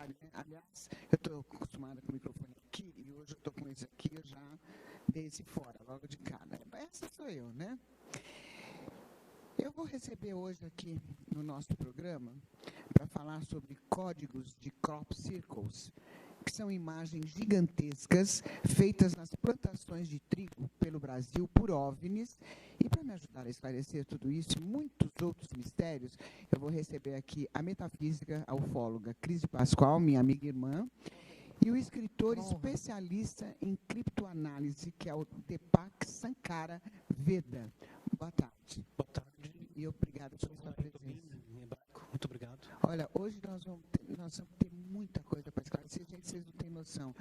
detalhe, né? Aliás, eu estou acostumada com o microfone aqui e hoje eu estou com esse aqui, eu já dei esse fora, logo de cara. Essa sou eu, né? Eu vou receber hoje aqui no nosso programa para falar sobre códigos de crop circles, que são imagens gigantescas feitas nas plantações de trigo pelo Brasil por OVNIs. E para me ajudar a esclarecer tudo isso e muitos outros mistérios, eu vou receber aqui a metafísica, a ufóloga Cris de Pascoal, minha amiga e irmã, e o escritor especialista em criptoanálise, que é o Deepak Sankara Veda. Boa tarde. Boa tarde. E obrigado pela sua presença. Muito obrigado. Olha, hoje nós vamos ter muita coisa para esclarecer, gente, vocês não têm noção.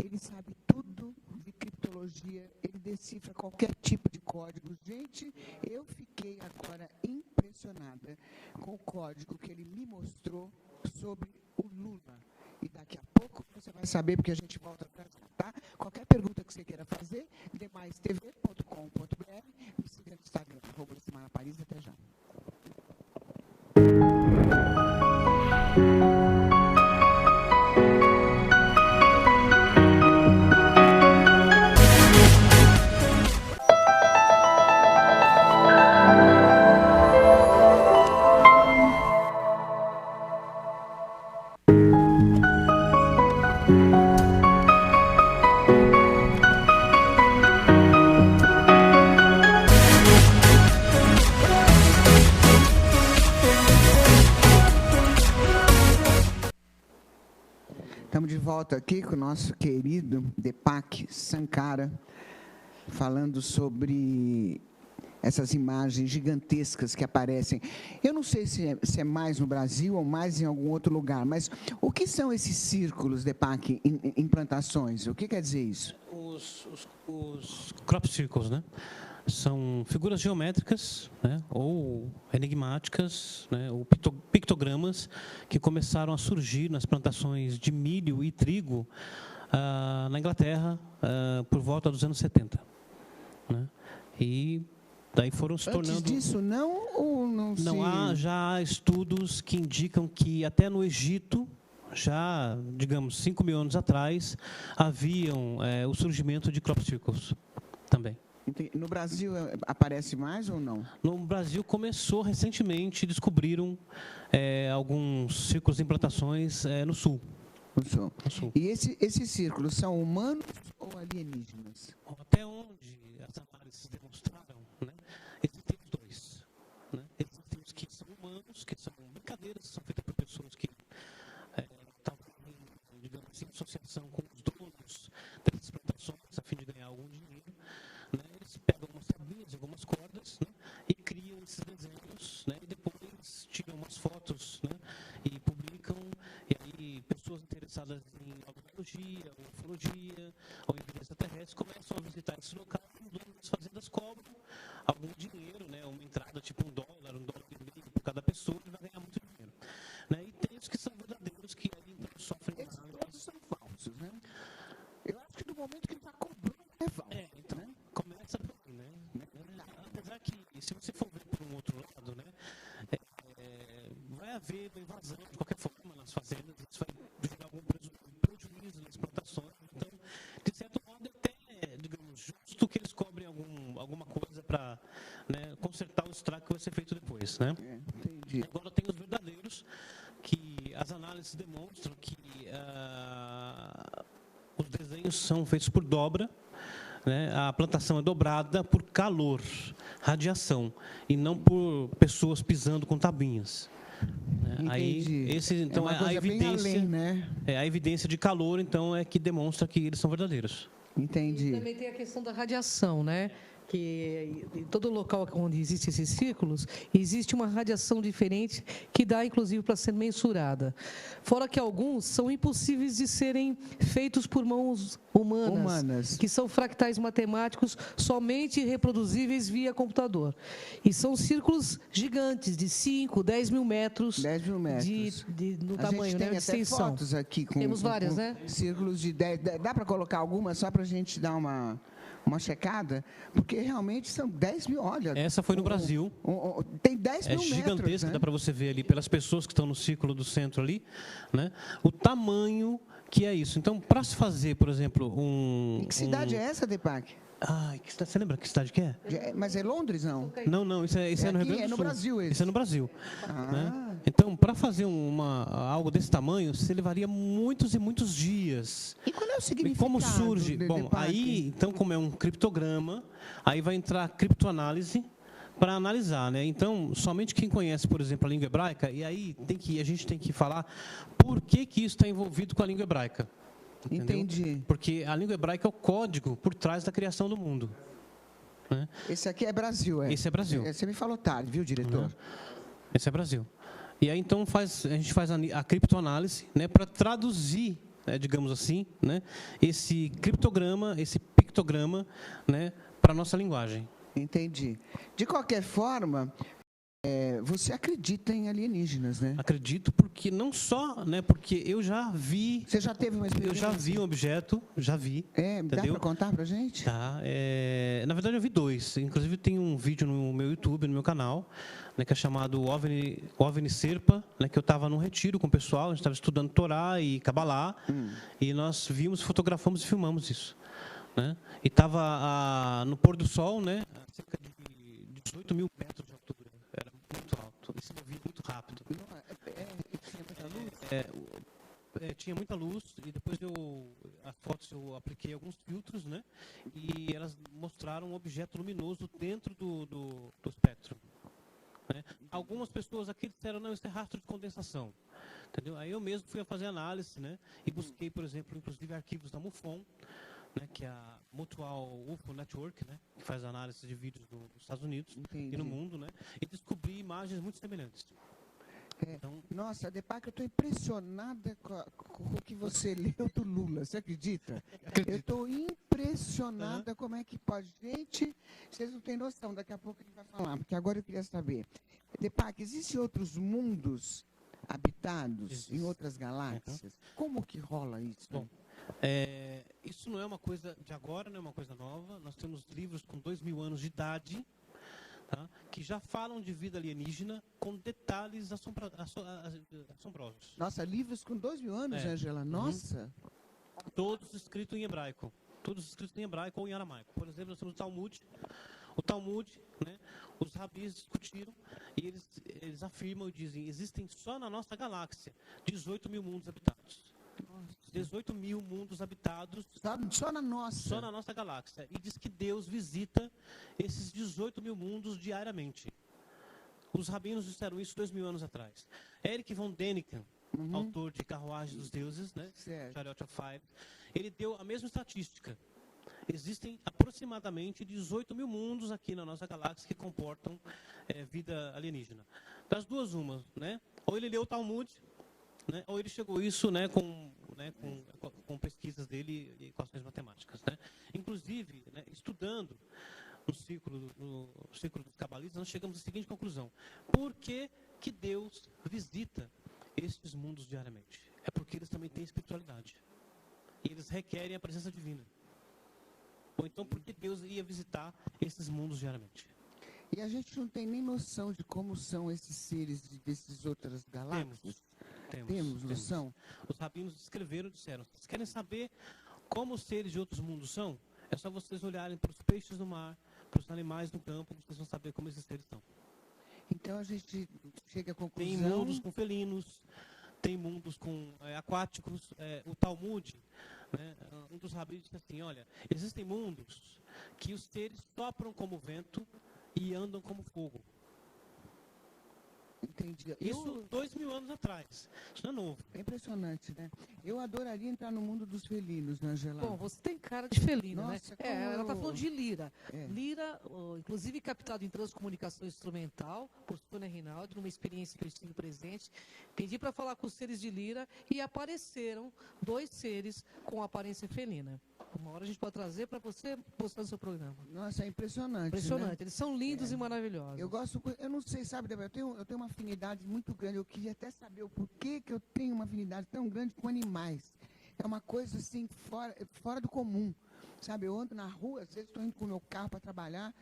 Ele sabe tudo de criptologia, ele decifra qualquer tipo de código. Gente, eu fiquei agora impressionada com o código que ele me mostrou sobre o Lula. E daqui a pouco você vai saber, porque a gente volta atrás, tá? Qualquer pergunta que você queira fazer, demaistv.com.br, me siga no Instagram, @Paris, até já. Estamos de volta aqui com o nosso querido Deepak Sankara, falando sobre essas imagens gigantescas que aparecem. Eu não sei se é mais no Brasil ou mais em algum outro lugar, mas o que são esses círculos, Deepak, em plantações? O que quer dizer isso? Os crop circles, né? São figuras geométricas, né, ou enigmáticas, né, ou pictogramas que começaram a surgir nas plantações de milho e trigo na Inglaterra por volta dos anos 70. Né? E daí foram se tornando... Antes disso, não ou não se... Não, já há estudos que indicam que até no Egito, já, digamos, 5.000 anos atrás, haviam o surgimento de crop circles também. No Brasil aparece mais ou não? No Brasil começou recentemente, descobriram alguns círculos de implantações no sul. No sul. E esses círculos são humanos ou alienígenas? Até onde as análises demonstraram, né, existem os dois. Né? Existem os que são humanos, que são brincadeiras, que são feitas por pessoas que estavam, digamos assim, em associação com os donos dessas plantações, a fim de ganhar algum dinheiro. Né, eles pegam umas tabuinhas, algumas cordas, né, e criam esses desenhos, né, e depois tiram umas fotos, né, e publicam. E aí pessoas interessadas em agroecologia, ou ufologia, ou em vida extraterrestre começam a visitar esse local e os donos das fazendas cobram algum dinheiro, né, uma entrada tipo $1, $1,50 por cada pessoa, e vai ganhar muito dinheiro. Né, e tem os que são verdadeiros, que aí então sofrem. Esses todos são falsos, né? Eu acho que no momento que ele está cobrando é falso. Então, né? Começa por aí, né? Apesar que, se você for ver por um outro lado, né, vai haver uma invasão de qualquer forma nas fazendas, isso vai gerar algum prejuízo nas plantações. Então, de certo modo, até, digamos, justo que eles cobrem alguma coisa para, né, consertar o estrago que vai ser feito depois, né? Entendi. Agora tem os verdadeiros, que as análises demonstram que os desenhos são feitos por dobra, né? A plantação é dobrada por calor, radiação, e não por pessoas pisando com tabuinhas. Aí, então, a evidência, além, né? a evidência de calor, então, é que demonstra que eles são verdadeiros. Entendi. E também tem a questão da radiação, né? Que em todo local onde existem esses círculos, existe uma radiação diferente que dá, inclusive, para ser mensurada. Fora que alguns são impossíveis de serem feitos por mãos humanas, que são fractais matemáticos somente reproduzíveis via computador. E são círculos gigantes, de 5, 10 mil metros, 10 mil metros. no tamanho, né, de extensão. Tem fotos aqui com, temos várias, né? Círculos de 10. Dá para colocar algumas só para a gente dar uma checada, porque realmente são 10 mil, olha... Essa foi no Brasil. Tem 10 mil metros. É gigantesca, né? dá para você ver ali, pelas pessoas que estão no círculo do centro ali, né? O tamanho que é isso. Então, para se fazer, por exemplo, E que cidade é essa, Deepak? Você lembra que cidade que é? Mas é Londres, não? Não, isso é no Rio Grande do Sul. É no Brasil, esse. Isso é no Brasil. Ah. Né? Então, para fazer algo desse tamanho, você levaria muitos e muitos dias. E qual é o E significado? como surge? Bom, Deepak? aí, então, como é um criptograma, aí vai entrar a criptoanálise para analisar, né? Então, somente quem conhece, por exemplo, a língua hebraica, e aí a gente tem que falar por que isso está envolvido com a língua hebraica. Entendeu? Entendi. Porque a língua hebraica é o código por trás da criação do mundo. Né? Esse aqui é Brasil, é? Esse é Brasil. Você me falou tarde, viu, diretor? Esse é Brasil. E aí, então, a gente faz a criptoanálise, né, para traduzir, né, digamos assim, né, esse criptograma, esse pictograma, né, para a nossa linguagem. Entendi. De qualquer forma, você acredita em alienígenas, né? Acredito, porque não só, né, porque eu já vi... Você já teve uma experiência? Eu já vi um objeto, já vi. Dá para contar para a gente? Tá. Na verdade, eu vi 2. Inclusive, tem um vídeo no meu YouTube, no meu canal, né, que é chamado OVNI Serpa, né, que eu estava num retiro com o pessoal, a gente estava estudando Torá e Cabalá, e nós vimos, fotografamos e filmamos isso. Né? E estava no pôr do sol, né, a cerca de 18 mil metros de altura. Era muito alto, e se movia muito rápido. Tinha muita luz, e depois as fotos eu apliquei alguns filtros, né, e elas mostraram um objeto luminoso dentro do espectro. Né? Algumas pessoas aqui disseram, não, isso é rastro de condensação. Entendeu? Aí eu mesmo fui a fazer análise, né, e busquei, por exemplo, inclusive arquivos da MUFON, né, que é a Mutual UFO Network, né, que faz análise de vídeos nos Estados Unidos. Entendi. E no mundo, né, e descobri imagens muito semelhantes. Então, nossa, Deepak, eu estou impressionada com o que você leu do Lula, você acredita? Eu estou impressionada como é que pode. Gente, vocês não têm noção, daqui a pouco a gente vai falar, porque agora eu queria saber. Deepak, existem outros mundos habitados em outras galáxias? Como que rola isso? Bom, isso não é uma coisa de agora, não é uma coisa nova. Nós temos livros com 2.000 anos de idade, tá, que já falam de vida alienígena com detalhes assombrosos. Nossa, livros com 2.000 anos, Angela? Nossa! Todos escritos em hebraico. Todos escritos em hebraico ou em aramaico. Por exemplo, nós temos o Talmud. O Talmud, né, os rabis discutiram e eles afirmam e dizem, existem só na nossa galáxia 18 mil mundos habitados. 18 mil mundos habitados só na nossa galáxia. E diz que Deus visita esses 18 mil mundos diariamente. Os rabinos disseram isso 2.000 anos atrás. Erich von Däniken, autor de Carruagem dos Deuses, né? Chariot of Fire, ele deu a mesma estatística. Existem aproximadamente 18 mil mundos aqui na nossa galáxia que comportam vida alienígena. Das duas, uma, né? Ou ele leu o Talmud, né, ou ele chegou a isso, né, com pesquisas dele e equações matemáticas. Né? Inclusive, né, estudando no círculo dos cabalistas, nós chegamos à seguinte conclusão. Por que Deus visita esses mundos diariamente? É porque eles também têm espiritualidade. E eles requerem a presença divina. Ou então, por que Deus ia visitar esses mundos diariamente? E a gente não tem nem noção de como são esses seres desses outras galáxias? Temos noção? Os rabinos escreveram e disseram, vocês querem saber como os seres de outros mundos são? É só vocês olharem para os peixes do mar, para os animais do campo, vocês vão saber como esses seres são. Então a gente chega à conclusão... Tem mundos com felinos, tem mundos com aquáticos. O Talmud, né, um dos rabinos disse assim, olha, existem mundos que os seres sopram como vento e andam como fogo. Entendi. Isso 2.000 anos atrás. Isso não é novo. É impressionante, né? Eu adoraria entrar no mundo dos felinos, né, Angela? Bom, você tem cara de felino, nossa, né? Ela está falando de lira. Lira, inclusive captado em transcomunicação instrumental, por Sônia Rinaldi, numa experiência que eu estive presente. Pedi para falar com os seres de lira e apareceram 2 seres com aparência felina. Uma hora a gente pode trazer para você postar no seu programa. Nossa, é impressionante. Impressionante. Né? Eles são lindos e maravilhosos. Eu não sei, sabe, Débora, eu tenho uma afinidade muito grande. Eu queria até saber o porquê que eu tenho uma afinidade tão grande com animais. É uma coisa assim, fora do comum. Sabe, eu ando na rua, às vezes estou indo com o meu carro para trabalhar,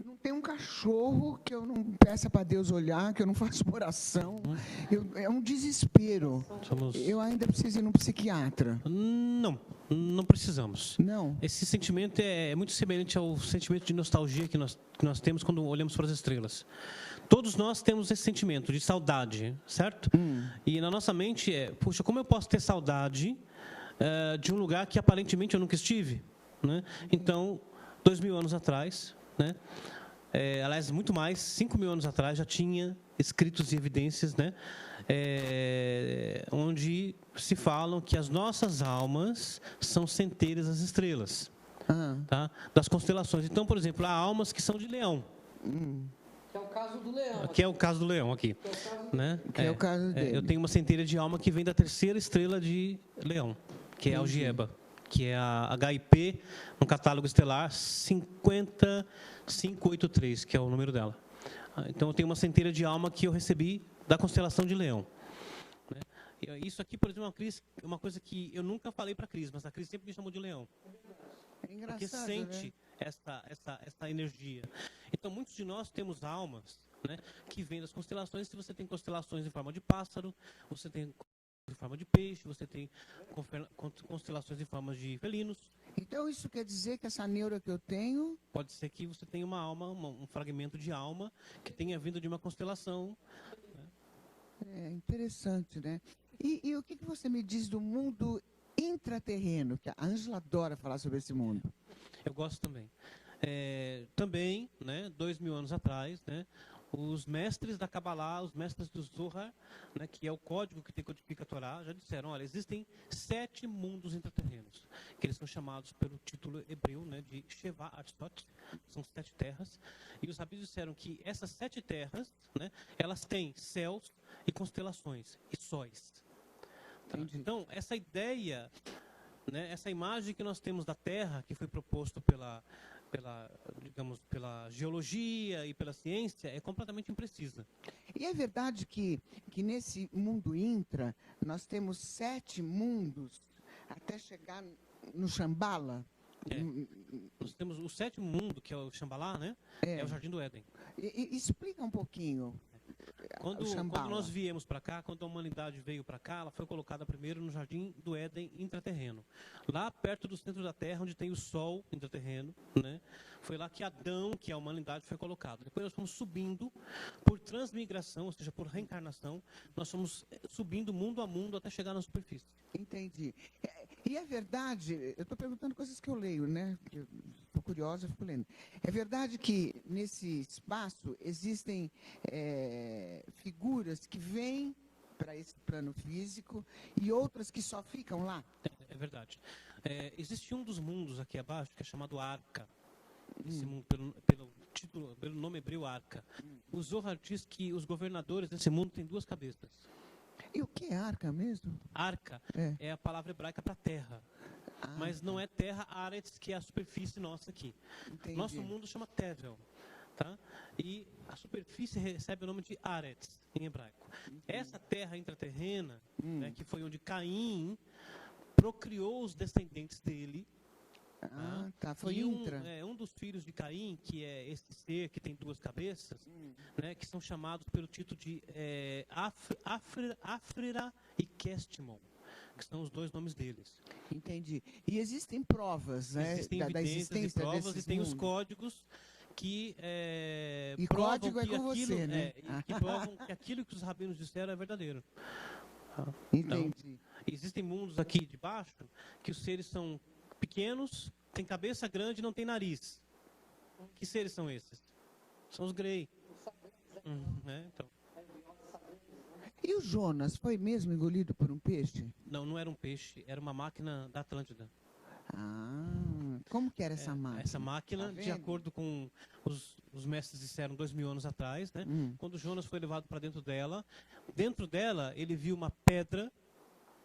não tem um cachorro que eu não peça para Deus olhar, que eu não faça uma oração. É um desespero. Eu ainda preciso ir num psiquiatra. Não precisamos. Não. Esse sentimento é muito semelhante ao sentimento de nostalgia que nós temos quando olhamos para as estrelas. Todos nós temos esse sentimento de saudade, certo? E na nossa mente puxa, como eu posso ter saudade de um lugar que aparentemente eu nunca estive? Né? Então, 2000 anos atrás, né? Aliás, muito mais, 5.000 anos atrás, já tinha escritos e evidências, né? Onde se falam que as nossas almas são centelhas das estrelas, tá? Das constelações. Então, por exemplo, há almas que são de leão. Que é o caso do leão. Que é o caso do leão aqui. Né? Que é o caso dele. Eu tenho uma centelha de alma que vem da terceira estrela de leão, que é a Algieba, que é a HIP, no catálogo estelar 5583, que é o número dela. Então, eu tenho uma centelha de alma que eu recebi da constelação de Leão. Isso aqui, por exemplo, é uma coisa que eu nunca falei para a Cris, mas a Cris sempre me chamou de Leão. É engraçado, porque sente, né? essa energia. Então, muitos de nós temos almas, né, que vêm das constelações. Se você tem constelações em forma de pássaro, você tem em forma de peixe, você tem constelações em forma de felinos. Então, isso quer dizer que essa neura que eu tenho... Pode ser que você tenha uma alma, um fragmento de alma que tenha vindo de uma constelação. É interessante, né? E o que você me diz do mundo intraterreno? Que a Ângela adora falar sobre esse mundo. Eu gosto também. Também, né, 2000 anos atrás, né, os mestres da Kabbalah, os mestres do Zohar, né, que é o código que decodifica a Torá, já disseram, olha, existem 7 mundos intraterrenos, que eles são chamados pelo título hebreu, né, de Sheva Arstot, são 7 terras, e os rabinos disseram que essas 7 terras, né, elas têm céus e constelações, e sóis. Tá? Então, essa ideia, né, essa imagem que nós temos da Terra, que foi proposto pela geologia e pela ciência, é completamente imprecisa. E é verdade que nesse mundo intra, nós temos 7 mundos até chegar no Shambhala? Nós temos o 7º mundo, que é o Shambhala, né? É o Jardim do Éden. Explica um pouquinho. Quando nós viemos para cá, quando a humanidade veio para cá, ela foi colocada primeiro no Jardim do Éden intraterreno. Lá perto do centro da Terra, onde tem o Sol intraterreno, né? Foi lá que Adão, que é a humanidade, foi colocado. Depois nós fomos subindo por transmigração, ou seja, por reencarnação. Nós fomos subindo mundo a mundo até chegar na superfície. Entendi. E é verdade, eu estou perguntando coisas que eu leio, né? Estou curiosa, fico lendo. É verdade que nesse espaço existem figuras que vêm para esse plano físico e outras que só ficam lá? É verdade. Existe um dos mundos aqui abaixo que é chamado Arca. Esse mundo, pelo nome hebreu, Arca. O Zohar diz que os governadores desse mundo têm 2 cabeças. E o que é arca mesmo? Arca é a palavra hebraica para terra. Mas não é terra Aretz, que é a superfície nossa aqui. Entendi. Nosso mundo chama Tevel. Tá? E a superfície recebe o nome de Aretz, em hebraico. Essa terra intraterrena, né, que foi onde Caim procriou os descendentes dele. Foi e intra. Um dos filhos de Caim, que é esse ser que tem 2 cabeças, né, que são chamados pelo título de Afrira e Kestimon, que são os 2 nomes deles. Entendi. E existem provas, né? Existem da existência e provas, desses e tem mundos. os códigos que E provam código é que com aquilo, você, né? que provam que aquilo que os rabinos disseram é verdadeiro. Entendi. Então, existem mundos aqui de baixo que os seres são pequenos, têm cabeça grande e não têm nariz. Que seres são esses? São os Grey. Então. E o Jonas foi mesmo engolido por um peixe? Não era um peixe, era uma máquina da Atlântida. Como que era essa máquina? Essa máquina, Tá de acordo com os mestres disseram 2000 anos atrás, né? Quando Jonas foi levado para dentro dela ele viu uma pedra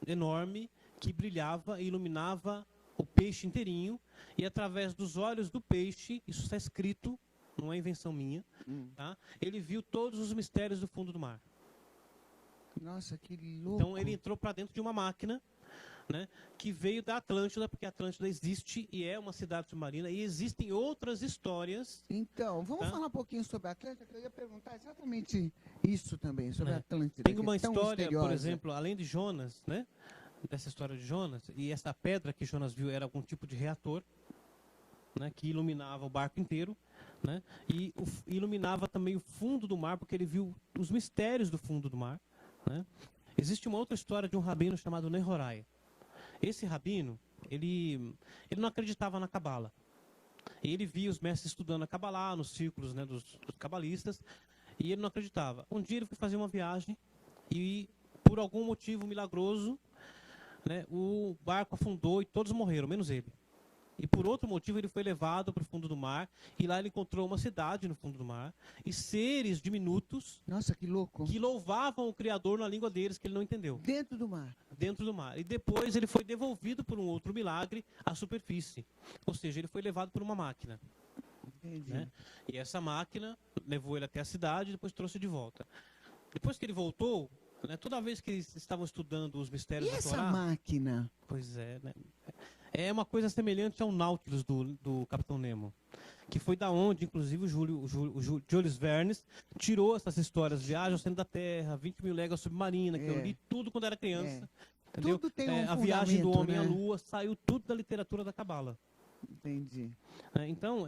enorme que brilhava e iluminava o peixe inteirinho, e através dos olhos do peixe, isso está escrito, não é invenção minha, tá? Ele viu todos os mistérios do fundo do mar. Nossa, que louco. Então ele entrou para dentro de uma máquina, né, que veio da Atlântida, porque a Atlântida existe e é uma cidade submarina, e existem outras histórias. Então, vamos Tá? falar um pouquinho sobre a Atlântida, que eu ia perguntar exatamente isso também, sobre a É. Atlântida. Tem que uma é tão história, por misteriosa. exemplo, além de Jonas, né, dessa história de Jonas, e essa pedra que Jonas viu era algum tipo de reator, né, que iluminava o barco inteiro, né, e iluminava também o fundo do mar, porque ele viu os mistérios do fundo do mar. Né. Existe uma outra história de um rabino chamado Nehorai. Esse rabino, ele não acreditava na Cabala. Ele via os mestres estudando a Cabalá, nos círculos, né, dos cabalistas, e ele não acreditava. Um dia ele foi fazer uma viagem e, por algum motivo milagroso, né, o barco afundou e todos morreram, menos ele. E por outro motivo ele foi levado para o fundo do mar, e lá ele encontrou uma cidade no fundo do mar, e seres diminutos Nossa, que louco. que louvavam o Criador na língua deles, que ele não entendeu. Dentro do mar. Dentro do mar. E depois ele foi devolvido por um outro milagre à superfície. Ou seja, ele foi levado por uma máquina. Entendi. Né? E essa máquina levou ele até a cidade e depois trouxe de volta. Depois que ele voltou, né, toda vez que eles estavam estudando os mistérios E da essa Torá... máquina? Pois é, né? É uma coisa semelhante ao Nautilus do Capitão Nemo. Que foi da onde, inclusive, o Jules Verne tirou essas histórias. Viagem ao centro da Terra, 20 mil léguas submarina, que eu li tudo quando era criança. Entendeu? Tudo tem um a viagem do homem né? à Lua, saiu tudo da literatura da Cabala. Entendi. Então,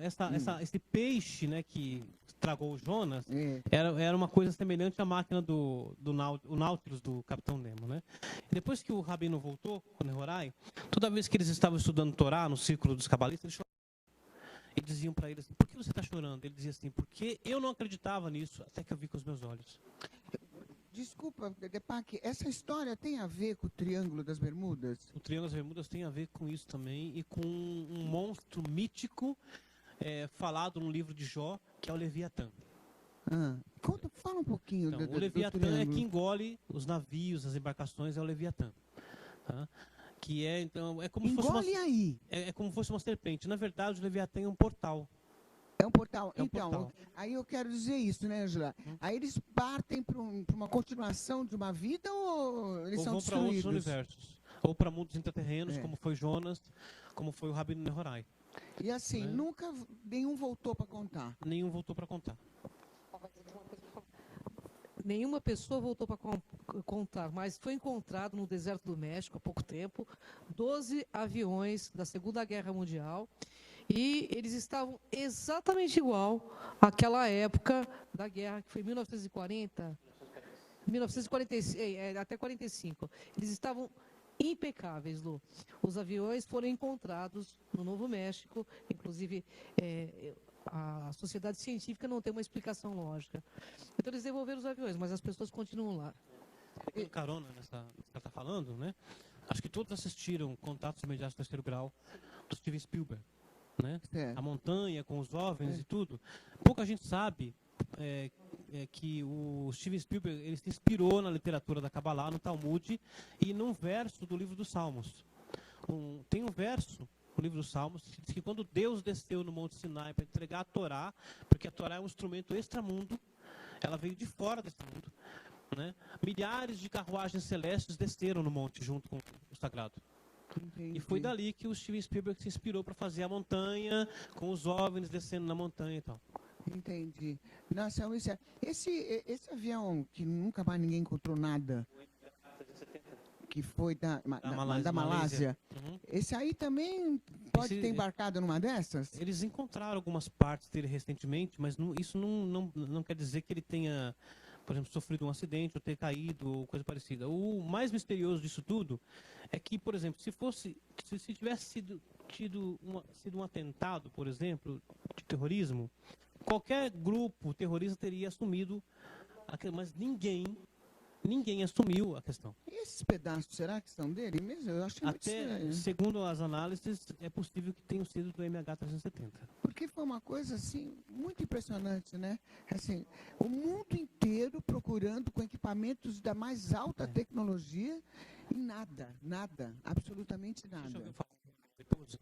esse peixe, né, que tragou o Jonas, É. era uma coisa semelhante à máquina do Nautilus do Capitão Nemo. Né? E depois que o rabino voltou, o Nehorai, toda vez que eles estavam estudando Torá no círculo dos cabalistas, eles choravam. E diziam para ele assim, por que você está chorando? Ele dizia assim, porque eu não acreditava nisso até que eu vi com os meus olhos. Desculpa, Depac, essa história tem a ver com o Triângulo das Bermudas? O Triângulo das Bermudas tem a ver com isso também e com um monstro mítico falado no livro de Jó, que é o Leviatã. Fala um pouquinho Então, do o Leviatã Triângulo. é que engole os navios, as embarcações, é o Leviatã. Tá? Que é, então, é como se fosse Engole aí. é como se fosse uma serpente. Na verdade, o Leviatã é um portal. É um portal. É um Então, portal. aí eu quero dizer isso, né, Angela? Aí eles partem para uma continuação de uma vida ou eles Ou são vão para outros destruídos? universos. Ou para mundos intraterrenos, É. como foi Jonas, como foi o Rabino Nehorai. E assim, Né? nunca nenhum voltou para contar. Nenhum voltou para contar. Nenhuma pessoa voltou para contar, mas foi encontrado no deserto do México há pouco tempo 12 aviões da Segunda Guerra Mundial e eles estavam exatamente igual àquela época da guerra, que foi 1940, 1946, até 45. Eles estavam impecáveis, Lu. Os aviões foram encontrados no Novo México, inclusive a sociedade científica não tem uma explicação lógica. Então eles devolveram os aviões, mas as pessoas continuam lá. Pegando carona nessa que ela está falando, né? Acho que todos assistiram Contatos Imediatos do Terceiro Grau, do Steven Spielberg. Né? A montanha com os OVNIs e tudo. Pouca gente sabe que o Steven Spielberg ele se inspirou na literatura da Kabbalah, no Talmud e num verso do livro dos Salmos. Tem um verso no livro dos Salmos que diz que quando Deus desceu no Monte Sinai para entregar a Torá, porque a Torá é um instrumento extramundo, ela veio de fora desse mundo, né? Milhares de carruagens celestes desceram no monte junto com o sagrado. Entendi. E foi dali que o Steven Spielberg se inspirou para fazer a montanha, com os OVNIs descendo na montanha e tal. Entendi. Nossa, esse avião que nunca mais ninguém encontrou nada, que foi da Malásia. Uhum. Esse aí também pode ter embarcado numa dessas? Eles encontraram algumas partes dele recentemente, mas isso não quer dizer que ele tenha, por exemplo, sofrido um acidente ou ter caído ou coisa parecida. O mais misterioso disso tudo é que, por exemplo, se tivesse sido um atentado, por exemplo, de terrorismo, qualquer grupo terrorista teria assumido, mas ninguém assumiu a questão. E esses pedaços, será que são dele mesmo? Eu achei muito Até, estranho. segundo as análises, é possível que tenham sido do MH370. Porque foi uma coisa, assim, muito impressionante, né? Assim, o mundo inteiro procurando com equipamentos da mais alta tecnologia e nada, absolutamente nada. Deixa eu falar depois.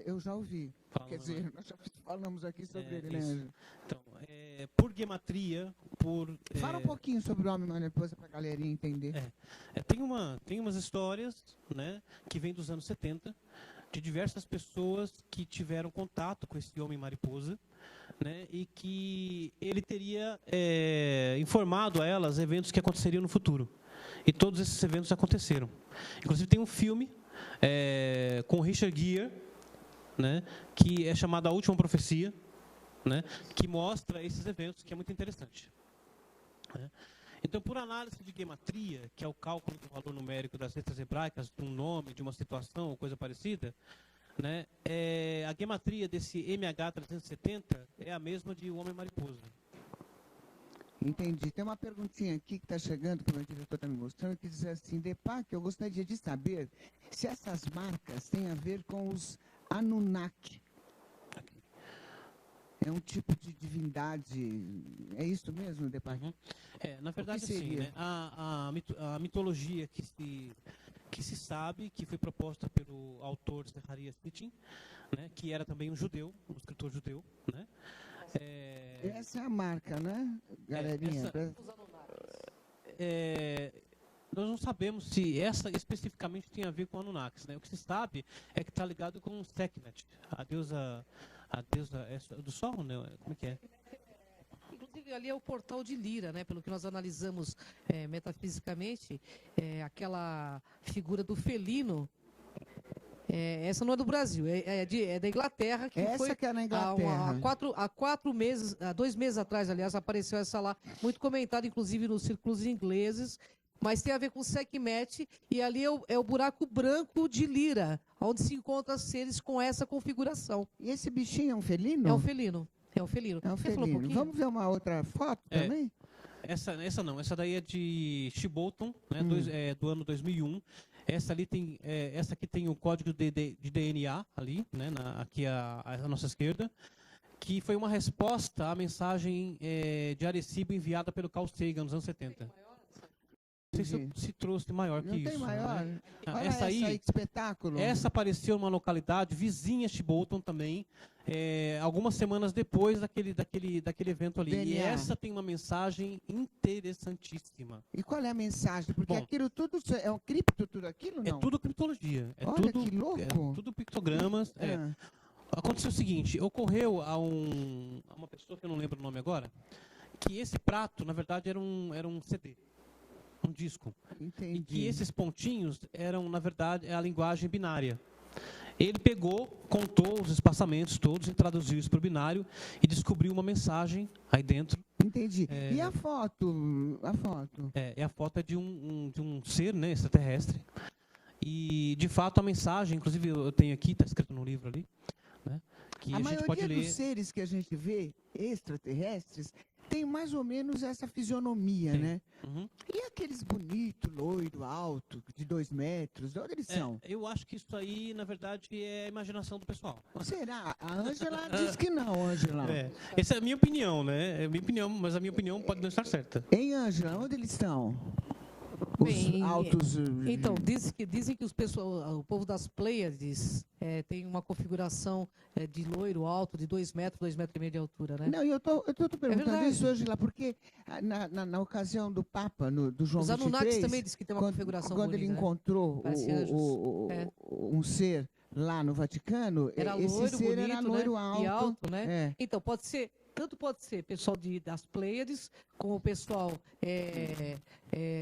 Eu já ouvi. Fala, Quer dizer, nós já falamos aqui sobre ele, né, isso. Ângelo? Então, por gematria, Fala um pouquinho sobre o homem mariposa para a galerinha entender. Tem umas histórias, né, que vêm dos anos 70, de diversas pessoas que tiveram contato com esse homem mariposa, né, e que ele teria informado a elas eventos que aconteceriam no futuro. E todos esses eventos aconteceram. Inclusive tem um filme com Richard Gere, né, que é chamado A Última Profecia, né, que mostra esses eventos, que é muito interessante. Né. Então, por análise de gematria, que é o cálculo do valor numérico das letras hebraicas, de um nome, de uma situação ou coisa parecida, né, a gematria desse MH370 é a mesma de o homem mariposa. Entendi. Tem uma perguntinha aqui que está chegando, que o meu diretor está me mostrando, que diz assim: Deepak, eu gostaria de saber se essas marcas têm a ver com os Anunnaki. É um tipo de divindade, é isso mesmo, Deepak? Uhum. Na verdade, sim, né? A mitologia que se sabe, que foi proposta pelo autor Zecharia Sitchin, né, que era também um escritor judeu, né? Essa é a marca, né, galerinha? Nós não sabemos se essa especificamente tem a ver com Anunnakis, né? O que se sabe é que está ligado com Sekhmet, a deusa do sol, né? Como é que é? Inclusive, ali é o portal de Lira, né? Pelo que nós analisamos metafisicamente, aquela figura do felino. Essa não é do Brasil, é da Inglaterra. Que essa foi que é na Inglaterra. Há 2 meses atrás, aliás, apareceu essa lá, muito comentada, inclusive, nos círculos ingleses, mas tem a ver com Sekhmet, e ali é o buraco branco de Lira, onde se encontram seres com essa configuração. E esse bichinho é um felino? É um felino. É um felino. É um Quer falar um felino. pouquinho? Vamos ver uma outra foto também? Essa não, essa daí é de Shibbolton, né, do ano 2001. Essa aqui tem o código de DNA ali, né, aqui à nossa esquerda, que foi uma resposta à mensagem de Arecibo enviada pelo Carl Sagan nos anos 70. Não sei se trouxe maior que isso. Não tem maior? Né? Olha essa aí, que espetáculo. Essa apareceu numa localidade vizinha a Shibbolton também, algumas semanas depois daquele evento ali. DNA. E essa tem uma mensagem interessantíssima. E qual é a mensagem? Porque Bom, aquilo tudo é um cripto, tudo aquilo, não? É tudo criptologia. Olha, que louco. Tudo pictogramas. Aconteceu o seguinte, ocorreu a uma pessoa que eu não lembro o nome agora, que esse prato, na verdade, era um CD. Um disco. Entendi. E que esses pontinhos eram, na verdade, a linguagem binária. Ele pegou, contou os espaçamentos todos e traduziu isso para o binário e descobriu uma mensagem aí dentro. Entendi. E a foto? A foto? A foto é de um ser, né, extraterrestre. E, de fato, a mensagem, inclusive eu tenho aqui, está escrito no livro ali, né, que a gente pode ler. A maioria dos seres que a gente vê, extraterrestres, tem mais ou menos essa fisionomia, né? Uhum. E aqueles bonitos, loiro, alto, de 2 metros, de onde eles são? Eu acho que isso aí, na verdade, é a imaginação do pessoal. Será? A Ângela diz que não, Ângela. Essa é a minha opinião, né? É a minha opinião, mas a minha opinião pode não estar certa. Hein, Ângela? Onde eles estão? Os altos... Então, dizem que o povo das Pleiades tem uma configuração de loiro alto de 2 metros, 2,5 metros de altura, né? Não, eu tô perguntando isso, Ângela, porque na ocasião do Papa, do João XXIII... Os Anunnakis também diz que tem uma configuração quando bonita, ele encontrou um ser lá no Vaticano, era esse loiro, ser bonito, era loiro, né? alto. Né? Então, tanto pode ser pessoal das Pleiades, como o pessoal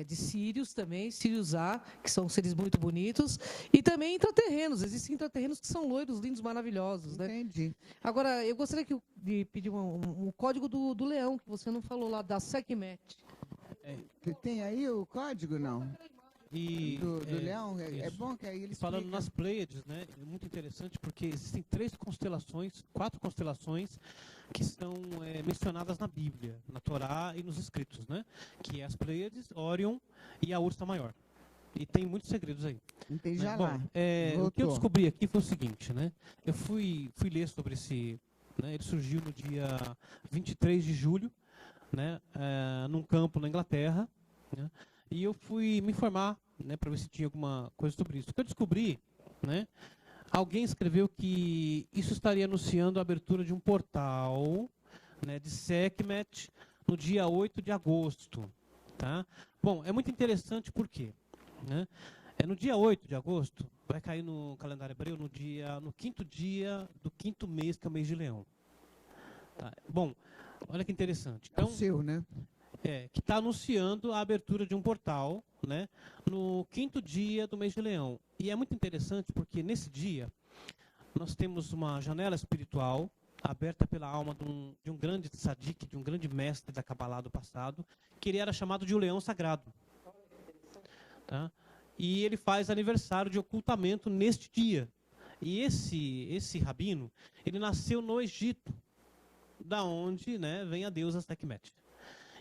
de Sírios também, Sírios A, que são seres muito bonitos, e também intraterrenos. Existem intraterrenos que são loiros, lindos, maravilhosos. Entendi. Né? Agora, eu gostaria de pedir um código do leão, que você não falou lá, da Sekhmet. Tem aí o código, não? Do leão? É bom que aí eles falando nas Pleiades, né? É muito interessante porque existem 4 constelações que são mencionadas na Bíblia, na Torá e nos escritos, né? Que é as Pleiades, Órion e a Ursa Maior. E tem muitos segredos aí. Entendi, já lá. Bom, o que eu descobri aqui foi o seguinte, né? Eu fui ler sobre esse... Né? Ele surgiu no dia 23 de julho, né? Num campo na Inglaterra, né? E eu fui me informar, né, para ver se tinha alguma coisa sobre isso. O que eu descobri, né, alguém escreveu que isso estaria anunciando a abertura de um portal né, de Sekhmet no dia 8 de agosto. Tá? Bom, é muito interessante porque, né, no dia 8 de agosto, vai cair no calendário hebreu no 5º dia do 5º mês, que é o mês de Leão. Tá? Bom, olha que interessante. Então, É o seu, né? que está anunciando a abertura de um portal, né, no 5º dia do mês de Leão. E é muito interessante porque nesse dia nós temos uma janela espiritual aberta pela alma de um grande tzadik, de um grande mestre da Kabbalah do passado, que ele era chamado de o Leão Sagrado. Tá? E ele faz aniversário de ocultamento neste dia. E esse rabino, ele nasceu no Egito, da onde, né, vem a deusa Sekhmet.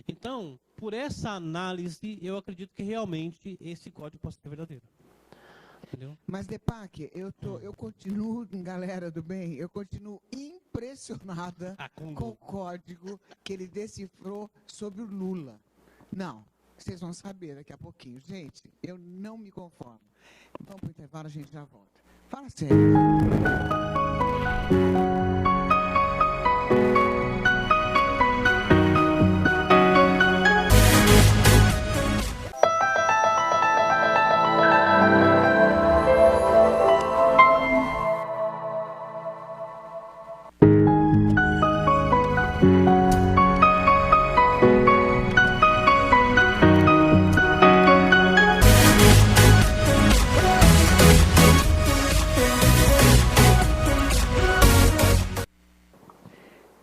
Então, por essa análise, eu acredito que realmente esse código pode ser verdadeiro. Entendeu? Mas, Deepak, eu continuo, galera do bem, eu continuo impressionada com o código que ele decifrou sobre o Lula. Não, vocês vão saber daqui a pouquinho. Gente, eu não me conformo. Vamos para o intervalo, a gente já volta. Fala sério.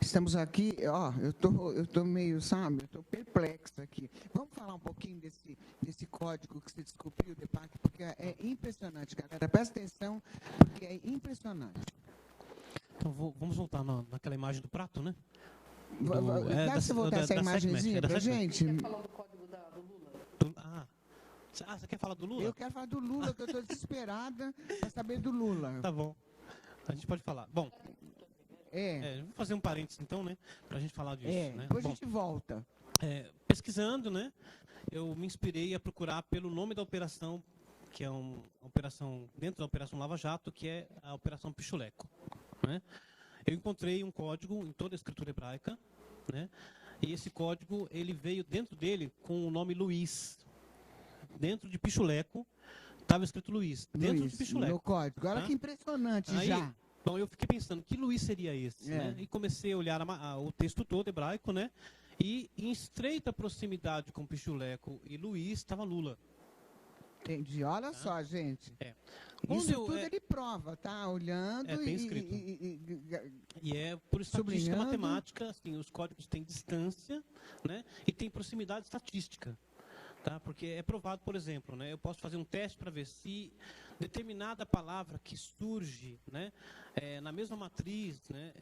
Estamos aqui, ó, eu tô meio, sabe, eu tô perplexo aqui. Vamos falar um pouquinho desse código que você descobriu, Deepak, porque é impressionante, galera. Presta atenção, porque é impressionante. Então, vamos voltar naquela imagem do prato, né? Dá pra você voltar essa imagenzinha pra gente? Quer falar do código do Lula? Você quer falar do Lula? Eu quero falar do Lula, que eu tô desesperada para saber do Lula. Tá bom. A gente pode falar. Bom, vou fazer um parênteses, então, né? Pra gente falar disso. Né? Depois a gente volta. Pesquisando, né? Eu me inspirei a procurar pelo nome da operação, que é uma operação dentro da Operação Lava Jato, que é a Operação Pichuleco. Né? Eu encontrei um código em toda a escritura hebraica, né? E esse código, ele veio dentro dele com o nome Luiz. Dentro de Pichuleco, estava escrito Luiz. Dentro de Pichuleco. No código. Olha que impressionante. Aí, já. Então, eu fiquei pensando, que Luiz seria esse? Né? E comecei a olhar o texto todo hebraico, né? E em estreita proximidade com Pichuleco e Luiz estava Lula. Entendi. Olha só, gente. Isso tudo ele prova, tá? Olhando tem escrito. E é por estatística matemática, assim, os códigos têm distância, né? E tem proximidade estatística. Tá? Porque é provado, por exemplo, né? Eu posso fazer um teste para ver se determinada palavra que surge, né, na mesma matriz, né,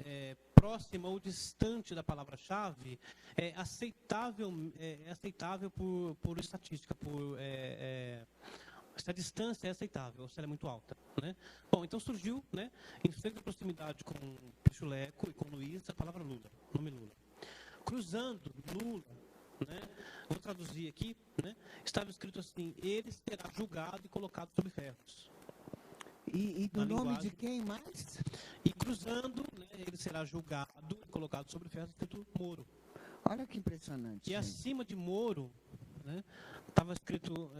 próxima ou distante da palavra-chave, é aceitável por estatística, se a distância é aceitável, se ela é muito alta. Né? Bom, então surgiu, né, em certa proximidade com Pichuleco e com Luiz, a palavra Lula, o nome Lula. Cruzando Lula, né, vou traduzir aqui, né, estava escrito assim: ele será julgado e colocado sobre ferros. E do nome de quem mais? E cruzando, né, ele será julgado e colocado sobre ferros, escrito Moro. Olha que impressionante. E gente. Acima de Moro, né,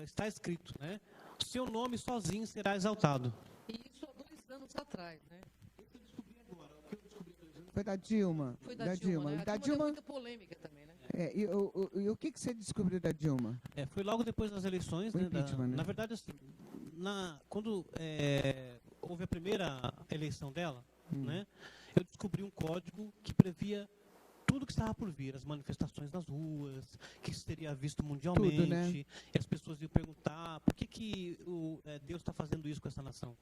está escrito, né, o seu nome sozinho será exaltado. E isso há 2 anos atrás, né? Isso eu descobri agora. O que eu descobri há 2 anos? Foi da Dilma. Foi da Dilma, né? A Dilma deu muita polêmica também, né? E o que você descobriu da Dilma? Foi logo depois das eleições, né, né? Na verdade, assim, quando houve a primeira eleição dela, né, eu descobri um código que previa tudo que estava por vir, as manifestações nas ruas, que seria visto mundialmente, tudo, né? E as pessoas iam perguntar por que Deus está fazendo isso com essa nação?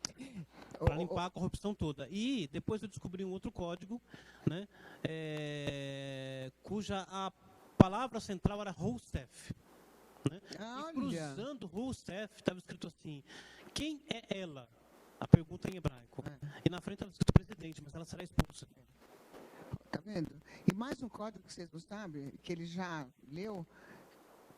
Para limpar a corrupção toda. E depois eu descobri um outro código, né, cuja a palavra central era Rousseff. Né? E cruzando Rousseff, estava escrito assim: quem é ela? A pergunta em hebraico. E na frente estava escrito presidente, mas ela será expulsa. Tá vendo? E mais um código que vocês não sabem, que ele já leu,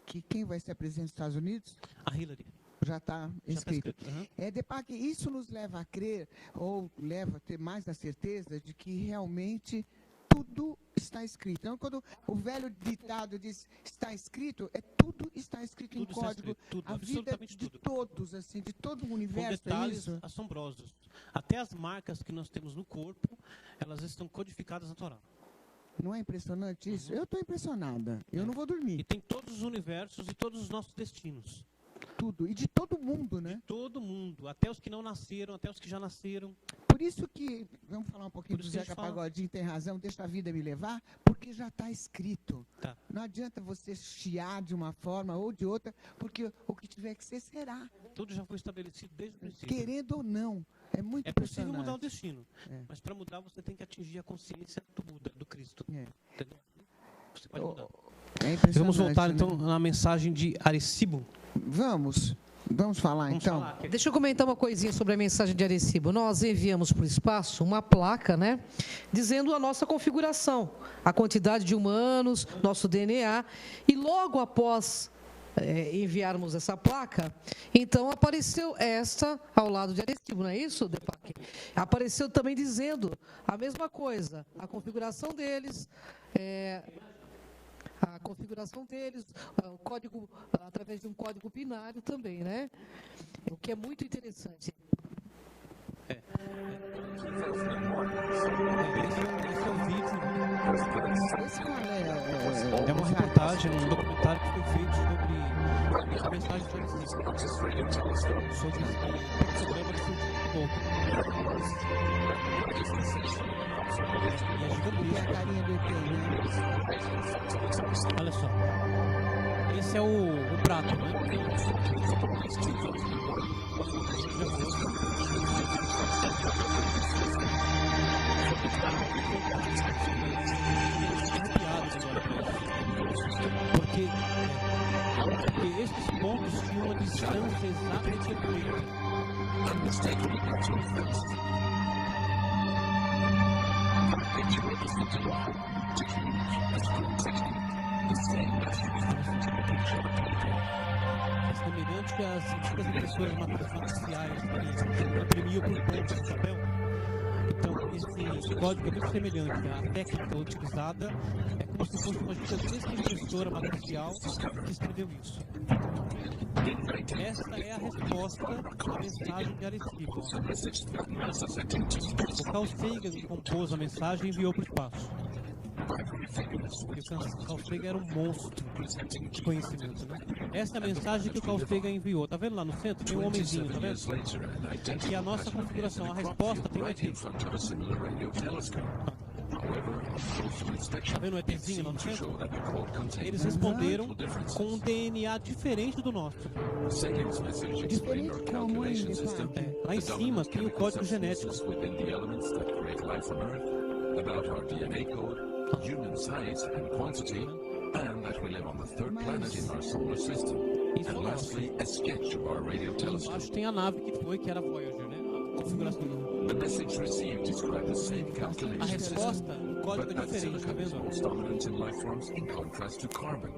que quem vai ser presidente dos Estados Unidos? A Hillary. Já está escrito. Uhum. Deepak, isso nos leva a crer, ou leva a ter mais a certeza de que realmente tudo está escrito. Então, quando o velho ditado diz está escrito, tudo está escrito Tudo em está código. escrito, tudo, A vida absolutamente de tudo. todos, assim, de todo o Com universo, é detalhes isso? assombrosos. Até as marcas que nós temos no corpo, elas estão codificadas na Torá. Não é impressionante isso? Eu estou impressionada. Eu não vou E dormir. tem todos os universos e todos os nossos destinos. Tudo. E de todo mundo, né? Todo mundo, até os que não nasceram, até os que já nasceram. Por isso que, vamos falar um pouquinho Por do isso que a Zeca gente fala. Pagodinho, tem razão, deixa a vida me levar, porque já está escrito. Tá. Não adianta você chiar de uma forma ou de outra, porque o que tiver que ser, será. Tudo já foi estabelecido desde o princípio. Querendo ou não. É muito É possível impressionante. mudar o destino. É. Mas para mudar, você tem que atingir a consciência do Buda, do Cristo. É. Entendeu? Você pode mudar. É impressionante, Vamos voltar, né? então, na mensagem de Arecibo. Vamos falar, Vamos então? falar. Deixa eu comentar uma coisinha sobre a mensagem de Arecibo. Nós enviamos para o espaço uma placa, né, dizendo a nossa configuração, a quantidade de humanos, nosso DNA, e logo após enviarmos essa placa, então apareceu esta ao lado de Arecibo, não é isso, Depac? Apareceu também dizendo a mesma coisa, a configuração deles, o código, através de um código binário também, né? O que é muito interessante. Esse é o vídeo. Esse qual é? É uma reportagem, um documentário que foi feito sobre a mensagem de Arecibo. Sobre esse programa de futebol. E a carinha do ET, né? Olha só. Esse é o prato, né? Porque esses pontos tinham uma distância exata e perfeita. Semelhante às antigas impressoras matriciais que imprimiam por pontos no papel. Então, esse código é muito semelhante. A técnica utilizada é como se fosse uma gigantesca impressora matricial que escreveu isso. Esta é a resposta à mensagem de Arecibo. O Carl Sagan compôs a mensagem e enviou para o espaço. Porque o Carl Sagan era um monstro de conhecimento, né? Essa é a mensagem que o Carl Sagan enviou. Tá vendo lá no centro? Tem um homenzinho, tá vendo? E a nossa configuração, a resposta tem um ET. Tá vendo o ETzinho lá no centro? Eles responderam com um DNA diferente do nosso. Diferente como ainda, Lá em cima tem o código genético. About our DNA code, human size and quantity, and that we live on the third planet in our solar system. And lastly, a sketch of our radio telescope. Embaixo tem a nave que era a Voyager, né? A configuração. The message received described the same A calculations, resposta, o código é but that diferente, tá silicon is vendo? most dominant in life forms in contrast to carbon.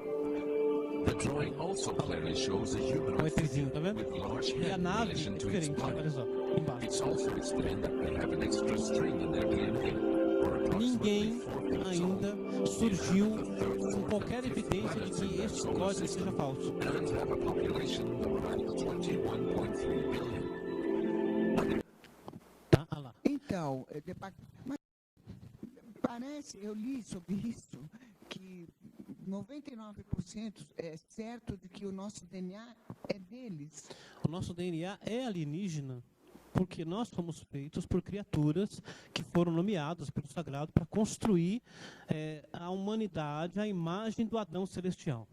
The drawing also clearly shows a É o humanoid ETzinho, tá vendo? with large E a head in nave é relation to its diferente, body. olha só, embaixo. It's also explained that they have an extra string in their DNA. Ninguém ainda surgiu com qualquer evidência de que este código seja falso. And have a population of around 21.3 billion. Tá? Olha lá. Então, mas parece, eu li sobre isso, que 99% é certo de que o nosso DNA é deles. O nosso DNA é alienígena porque nós fomos feitos por criaturas que foram nomeadas pelo Sagrado para construir a humanidade à imagem do Adão celestial.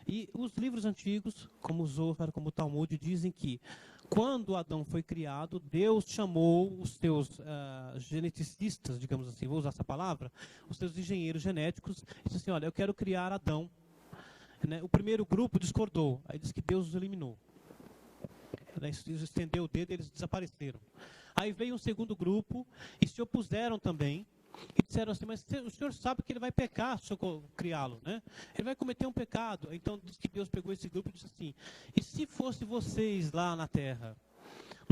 E os livros antigos, como o Zohar, como o Talmud, dizem que quando Adão foi criado, Deus chamou os seus geneticistas, digamos assim, vou usar essa palavra, os seus engenheiros genéticos, e disse assim, olha, eu quero criar Adão. Né? O primeiro grupo discordou, aí diz que Deus os eliminou. Estendeu o dedo e eles desapareceram. Aí veio um segundo grupo e se opuseram também e disseram assim, mas o senhor sabe que ele vai pecar se eu criá-lo, né? Ele vai cometer um pecado. Então diz que Deus pegou esse grupo e disse assim, e se fosse vocês lá na terra?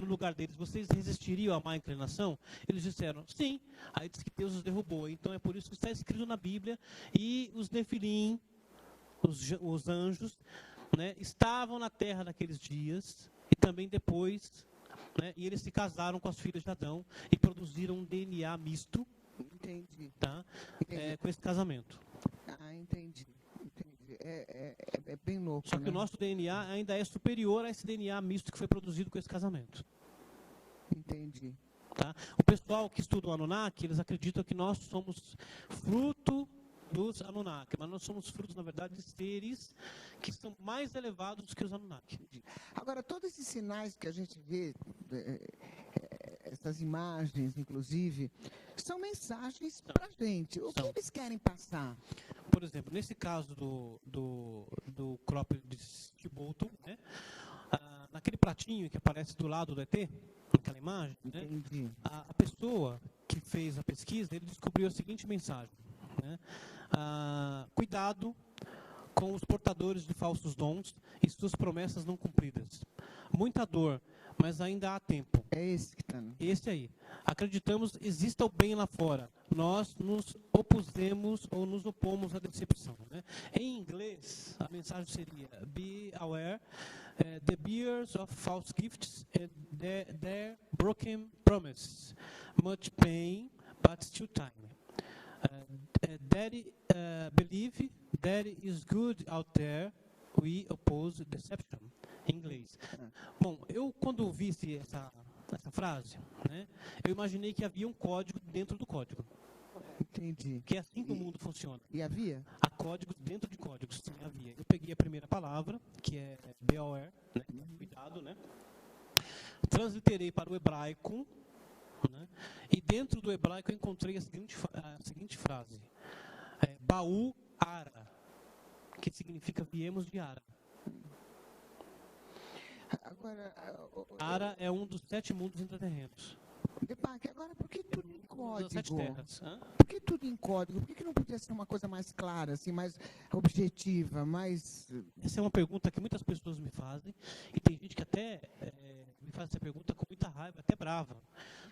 no lugar deles, vocês resistiriam à má inclinação? Eles disseram, sim. Aí diz que Deus os derrubou. Então é por isso que está escrito na Bíblia, e os Nefilim, os anjos, né, estavam na terra naqueles dias, e também depois, né, e eles se casaram com as filhas de Adão, e produziram um DNA misto, Entendi. tá? Entendi. Com esse casamento. Entendi. É bem louco, Só que né? o nosso DNA ainda é superior a esse DNA misto que foi produzido com esse casamento. Entendi. Tá? O pessoal que estuda o Anunnaki, eles acreditam que nós somos fruto dos Anunnaki, mas nós somos frutos, na verdade, de seres que são mais elevados que os Anunnaki. Agora, todos esses sinais que a gente vê, essas imagens, inclusive, são mensagens para a gente. O que eles querem passar? Por exemplo, nesse caso do crop de Bolton, né, naquele pratinho que aparece do lado do ET, naquela imagem, né, Entendi. a pessoa que fez a pesquisa, ele descobriu a seguinte mensagem, né, cuidado com os portadores de falsos dons e suas promessas não cumpridas. Muita dor, mas ainda há tempo. É esse que está. Esse aí. Acreditamos exista o bem lá fora. Nós nos opusemos ou nos opomos à decepção. Né? Em inglês, a mensagem seria: Be aware, the bearers of false gifts and their broken promises. Much pain, but still time. Believe that is good out there. We oppose deception. Em inglês. Bom, eu quando vi essa frase, né, eu imaginei que havia um código dentro do código. Entendi. Que é assim que o mundo funciona. E havia? Há códigos dentro de códigos, sim, havia. Eu peguei a primeira palavra, que é BOR, né, cuidado, né? Transliterei para o hebraico, né, e dentro do hebraico eu encontrei a seguinte frase. Baú Ara, que significa viemos de Ara. Agora, Ara é um dos 7 mundos intraterrenos. Depac, agora por que tudo em Das 7 código? terras. Hã? Por que tudo em código? Por que não podia ser uma coisa mais clara, assim, mais objetiva, mais... Essa é uma pergunta que muitas pessoas me fazem, e tem gente que até me faz essa pergunta com muita raiva, até brava.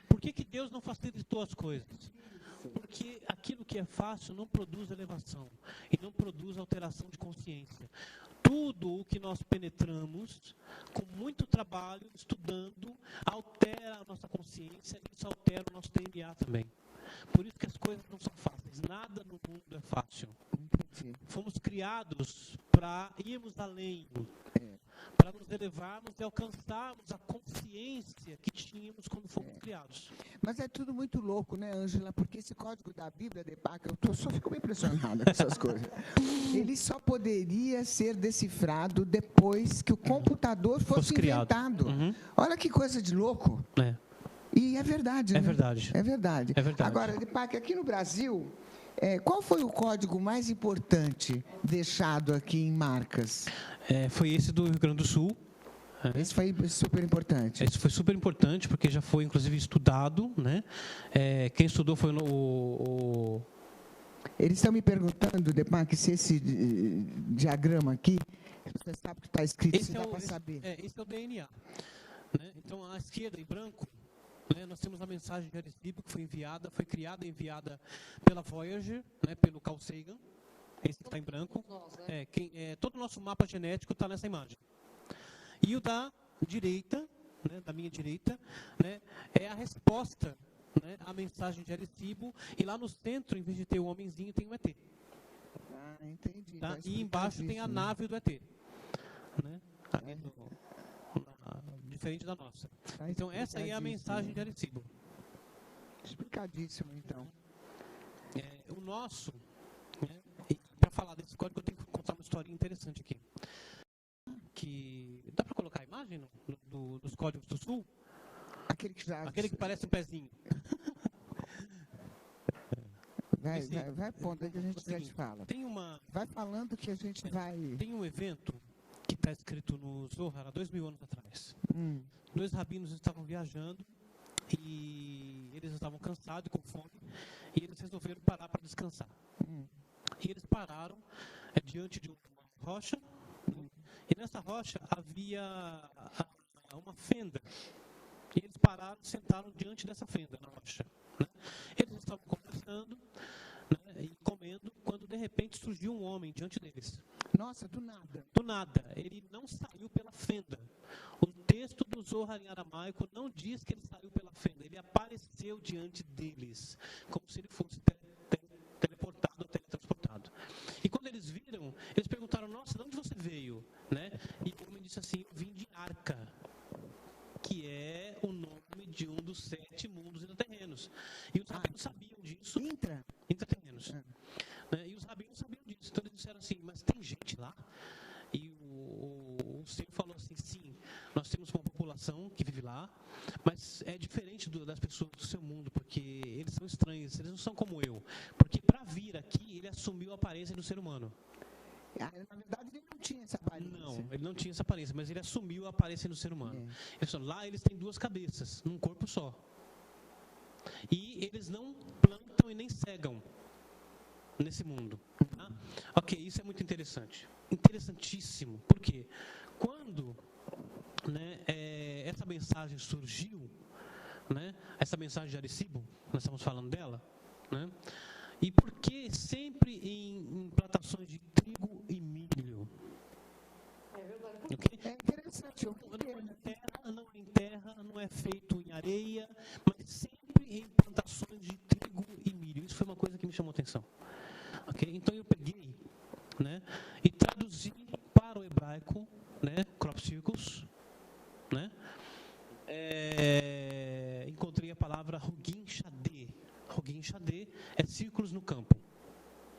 Por que Deus não facilitou as coisas? Porque aquilo que é fácil não produz elevação, e não produz alteração de consciência. Tudo o que nós penetramos, com muito trabalho, estudando, altera a nossa consciência, e isso altera o nosso DNA também. Por isso que as coisas não são fáceis. Nada no mundo é fácil. Entendi. Fomos criados para irmos além, para nos elevarmos e alcançarmos a consciência que tínhamos quando fomos criados. Mas é tudo muito louco, né, Ângela? Porque esse código da Bíblia, Depac, eu só fico impressionada com essas coisas. Ele só poderia ser decifrado depois que o computador fosse criado. inventado. Uhum. Olha que coisa de louco. É. E é verdade, né? É verdade. É verdade. É verdade. Agora, Depac, aqui no Brasil, qual foi o código mais importante deixado aqui em Marcas? Foi esse do Rio Grande do Sul. Esse foi super importante. Esse foi super importante, porque já foi, inclusive, estudado. Né? Quem estudou foi o... Eles estão me perguntando, Depac, se esse diagrama aqui, você sabe o que está escrito, se dá para saber. Esse é o DNA. Né? Então, à esquerda, em branco, né, nós temos a mensagem de Arecibo, que foi criada e enviada pela Voyager, né, pelo Carl Sagan. Esse que está em branco. Todo o nosso mapa genético está nessa imagem. E o da direita, né, da minha direita, né, é a resposta, né, à mensagem de Arecibo. E lá no centro, em vez de ter o homenzinho, tem o ET. Entendi. Tá? E embaixo tem a nave do ET. Né? Diferente da nossa. Então, essa aí é a mensagem de Arecibo. Explicadíssimo, então. O nosso, né, para falar desse código, eu tenho que contar uma historinha interessante aqui. Dá para colocar a imagem dos códigos do Sul? Aquele que parece um pezinho. Vai pondo aí que a gente já te fala. Vai falando que a gente vai... Tem um evento que está escrito no Zohar há 2000 anos atrás. 2 rabinos estavam viajando e eles estavam cansados e com fome, e eles resolveram parar para descansar. E eles pararam diante de uma rocha, e nessa rocha havia uma fenda, pararam, sentaram diante dessa fenda na rocha. Né? Eles estavam conversando, né, e comendo, quando de repente surgiu um homem diante deles. Nossa, do nada. Do nada, ele não saiu pela fenda. O texto do Zohar em aramaico não diz que ele saiu pela fenda, ele apareceu diante deles, como se ele fosse teleportado ou teletransportado. E quando eles viram, eles perguntaram: nossa, de onde você veio? Né? E o homem disse assim: eu vim de Arca, que é o nome de um dos 7 mundos intraterrenos. E os rabinos sabiam disso. Intraterrenos. Né? E os rabinos sabiam disso. Então eles disseram assim: mas tem gente lá? E o Senhor falou assim: sim, nós temos uma população que vive lá, mas é diferente das pessoas do seu mundo, porque eles são estranhos, eles não são como eu. Porque para vir aqui, ele assumiu a aparência do ser humano. Na verdade, ele não tinha essa aparência. Não, ele não tinha essa aparência, mas ele assumiu a aparência do ser humano. Ele falou: lá eles têm 2 cabeças, num corpo só. E eles não plantam e nem cegam nesse mundo. Tá? Ok, isso é muito interessante. Interessantíssimo. Por quê? Quando, né, essa mensagem surgiu, né, essa mensagem de Arecibo, nós estamos falando dela, né, e por que sempre em plantações de trigo e milho? É verdade. Okay? É interessante. Não é em terra, não é feito em areia, mas sempre em plantações de trigo e milho. Isso foi uma coisa que me chamou a atenção. Okay? Então eu peguei, né, e traduzi para o hebraico, né, crop circles, né, encontrei a palavra Hugin Shadeh. Hugin Shadeh é círculos no campo,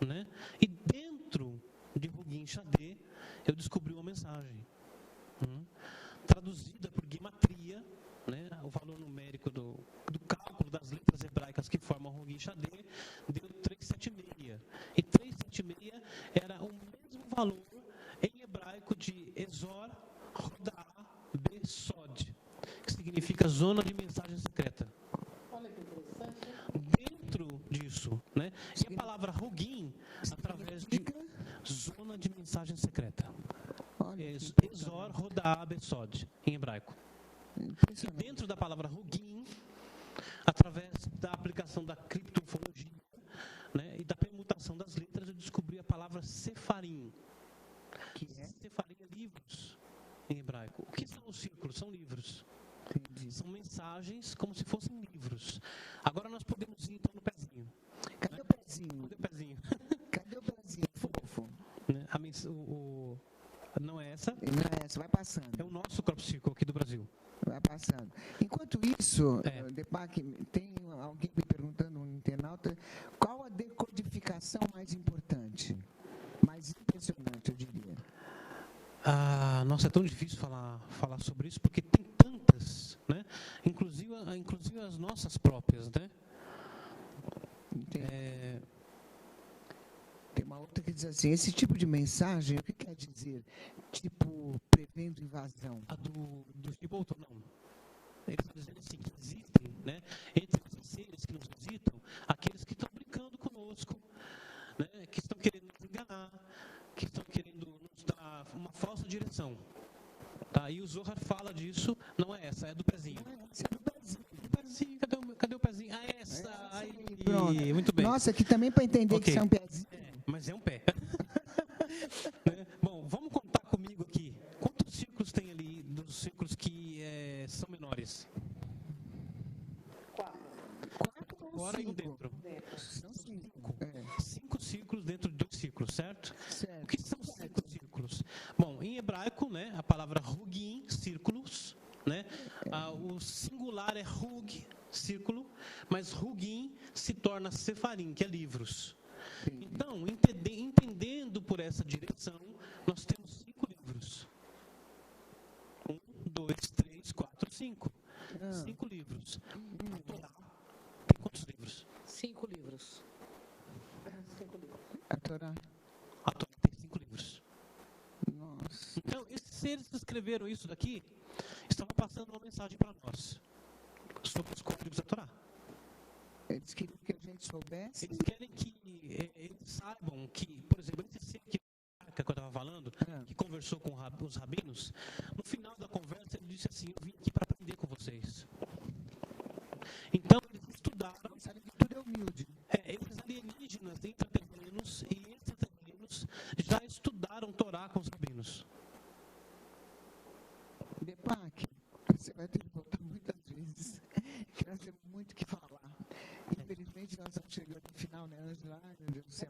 né? E dentro de Hugin Shadeh eu descobri uma mensagem, traduzida por gematria, né? O valor numérico do cálculo das letras hebraicas que formam Hugin Shadeh deu 376. E 376 era o mesmo valor em hebraico de Ezor Rodá Besod, que significa zona de mensagem secreta. Olha que interessante. Dentro disso, né? E a palavra Hugin, através de zona de mensagem secreta. Ezor Rodá Besod, em hebraico. E dentro da palavra Hugin, através da aplicação da criptofologia, né, e da permutação das letras, eu descobri a palavra Sefarim. Que é? Sefarim é livros, em hebraico. O que são os círculos? São livros. Entendi. São mensagens como se fossem livros. Agora nós podemos ir então no pezinho. Cadê o pezinho? Cadê o pezinho? Cadê o pezinho, fofo? Né? Não é essa? Não é essa, vai passando. É o nosso crop circle aqui do Brasil. Vai passando. Enquanto isso, Deepak, tem alguém me perguntando, um internauta, qual a decodificação mais importante? Mais impressionante, eu diria. Nossa, é tão difícil falar sobre isso, porque tem tantas, né? Inclusive as nossas próprias, né? Tem uma outra que diz assim: esse tipo de mensagem, o que quer dizer? Tipo, prevendo invasão. Do tipo outro, não. Eles estão dizendo assim, que existem, né, entre esses seres que nos visitam, aqueles que estão brincando conosco, né, que estão querendo nos enganar, que estão querendo nos dar uma falsa direção. Tá? E o Zohar fala disso, não é essa, é do pezinho. Não é essa, é do pezinho. Cadê o pezinho? Ah, essa! Aí, pronto. Muito bem. Nossa, aqui também para entender que isso é um pezinho. Mas é um pé. Né? Bom, vamos contar comigo aqui. Quantos círculos tem ali dos círculos que são menores? 4. Fora e um dentro. São 5. 5 círculos dentro de 2 círculos, certo? Certo. O que são 5 círculos? Bom, em hebraico, né, a palavra Hugin, círculos, né? O singular é Hug, círculo, mas Hugin se torna Sefarim, que é livros. Então, entendendo por essa direção, nós temos 5 livros. 1, 2, 3, 4, 5. 5 livros. A Torá tem quantos livros? 5 livros. 5 livros. A Torá. A Torá tem 5 livros. Nossa. Então, esses seres que escreveram isso daqui estavam passando uma mensagem para nós sobre os códigos da Torá. Eles queriam que a gente soubesse. Eles querem que eles saibam que, por exemplo, esse ser que eu estava falando, que conversou com os rabinos, no final da conversa ele disse assim: eu vim aqui para aprender com vocês. Então, eles estudaram. Sabe que tudo é humilde. Esses alienígenas intraterrenos e extraterrenos já estudaram Torá com os rabinos. Depac, você vai ter que voltar muitas vezes, que nós temos muito o que falar. Infelizmente, nós estamos chegando no final, né, Ângela? Ai, meu Deus do céu.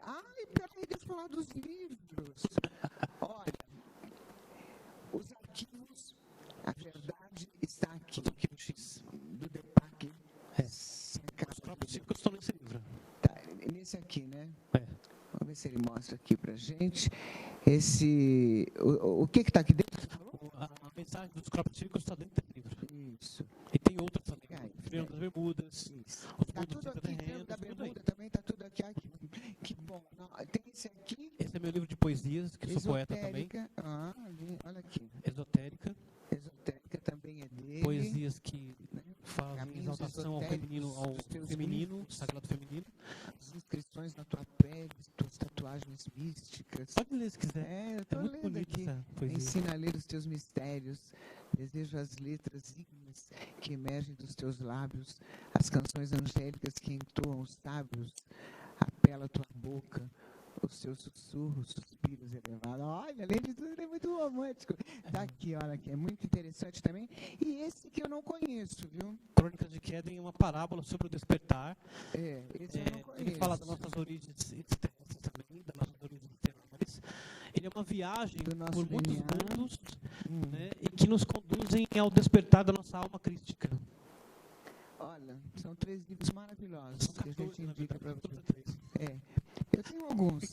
Ai, peraí, deixa eu falar dos livros. Olha, os arquivos, a verdade está aqui. Os arquivos X. Do Depac. Os próprios círculos estão nesse livro. Tá, nesse aqui, né? Vamos ver se ele mostra aqui pra gente. O que está aqui dentro? A mensagem dos próprios círculos está dentro do livro. Isso. E tem outras também. O Triângulo das Bermudas. Isso. Os Está mundos tudo aqui, intraterrenos, da tudo aí. Bermuda também está tudo aqui. Ai, que bom. Não, tem esse aqui. Esse é meu livro de poesias, que eu sou poeta também. Olha aqui. Esotérica. Esotérica também é dele. Poesias que fazem Caminhos exaltação ao feminino, sagrado feminino. As inscrições na tua pele, tuas tatuagens místicas. Pode ler se quiser. Eu estou muito lendo bonita aqui. essa poesia. Ensina a ler os teus mistérios. Desejo as letras ígneas que emergem dos teus lábios, as canções angélicas que entoam os sábios. Apela a tua boca, os seus sussurros, suspiros elevados. Olha, além de tudo, ele é muito romântico. Está aqui, olha aqui, é muito interessante também. E esse que eu não conheço, viu? Crônicas de Queden é uma parábola sobre o despertar. Esse eu não conheço. Ele fala das nossas origens externas também, das nossas origens externas. Ele é uma viagem por muitos mundos, né, e que nos conduzem ao despertar da nossa alma crística. Olha, são 3 livros maravilhosos São que a 14, gente na indica para verdade, você. Eu tenho alguns.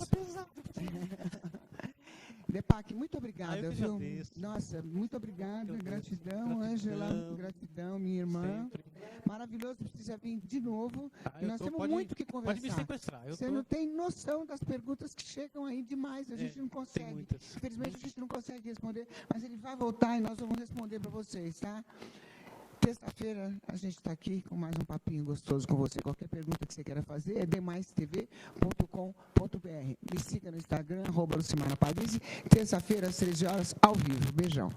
Depac, muito obrigada, eu que viu? agradeço. Nossa, muito obrigada. Eu Gratidão, Ângela. Gratidão, minha irmã. Sempre. Maravilhoso, precisa vir de novo. E nós temos muito o que Pode me conversar. sequestrar. Você não tem noção das perguntas que chegam aí demais. A gente não tem consegue. muitas. Infelizmente, a gente não consegue responder, mas ele vai voltar e nós vamos responder para vocês, tá? Terça-feira a gente está aqui com mais um papinho gostoso com você. Qualquer pergunta que você queira fazer é demaistv.com.br. Me siga no Instagram, @Lucimara Parisi. Terça-feira às 13 horas, ao vivo. Beijão.